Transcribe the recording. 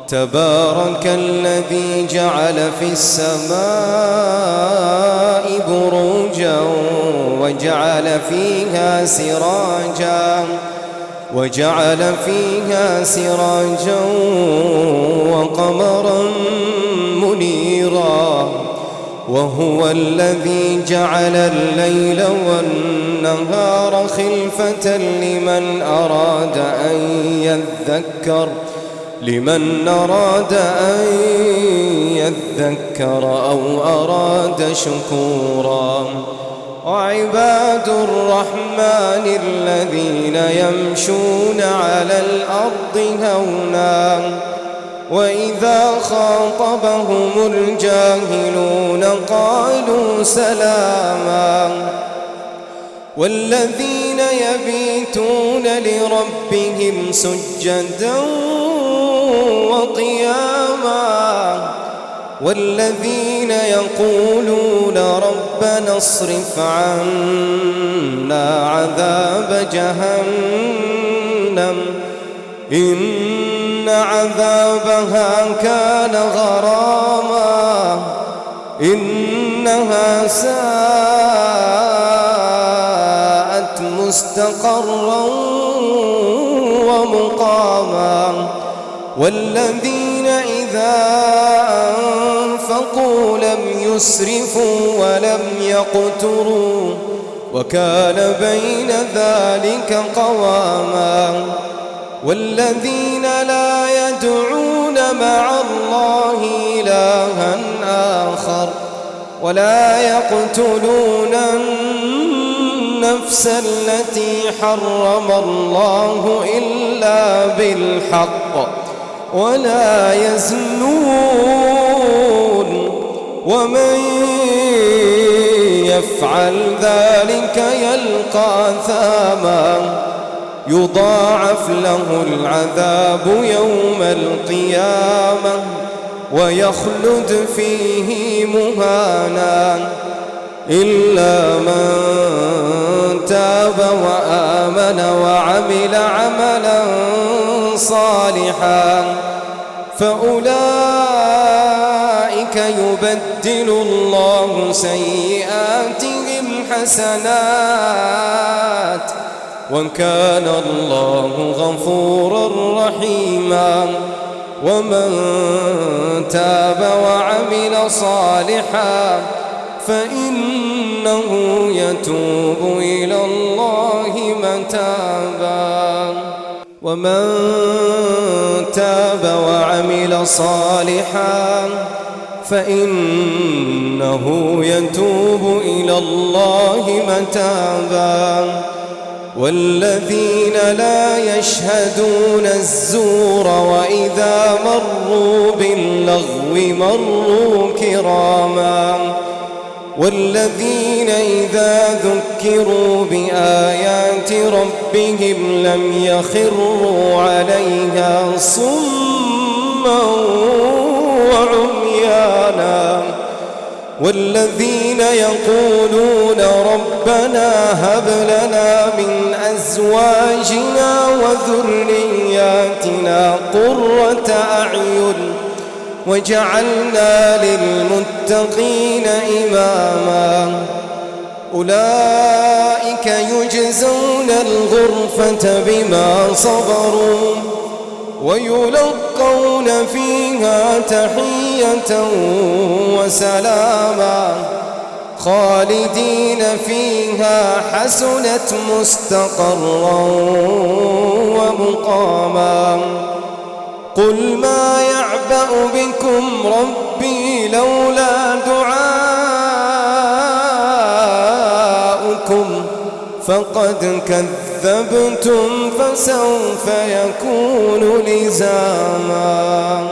تبارك الذي جعل في السماء بروجا وجعل فيها سراجا وقمرا منيرا وهو الذي جعل الليل والنهار خلفة لمن أراد أن يذكر أو أراد شكورا وعباد الرحمن الذين يمشون على الأرض هونا وإذا خاطبهم الجاهلون قالوا سلاما والذين يبيتون لربهم سجدا وقياما والذين يقولون ربنا اصرف عنا عذاب جهنم إن عذابها كان غراما إنها ساءت مستقرا ومقاما والذين إذا أنفقوا لم يسرفوا ولم يقتروا وكان بين ذلك قواما والذين لا يدعون مع الله إلها آخر ولا يقتلون النفس التي حرم الله إلا بالحق ولا يزنون ومن يفعل ذلك يلقى أثاما يضاعف له العذاب يوم القيامة ويخلد فيه مهانا إلا من تاب وآمن وعمل عملا صالحا فأولئك يبدل الله سيئاتهم حسنات وكان الله غفورا رحيما ومن تاب وعمل صالحا فإنه يتوب إلى الله متابا ومن تاب وعمل صالحا فإنه يتوب إلى الله متابا والذين لا يشهدون الزور وإذا مروا باللغو مروا كراما والذين إذا ذكروا بآيات ربهم لم يخروا عليها صما وعميانا والذين يقولون ربنا هب لنا من أزواجنا وذرياتنا قرة أعين وجعلنا للمتقين إماما أولئك يجزون الغرفة بما صبروا ويلقون فيها تحية وسلاما خالدين فيها حسنت مستقرا ومقاما قل ما يعبأ بكم ربي لولا دعاؤكم فقد كذبتم فسوف يكون لزاما.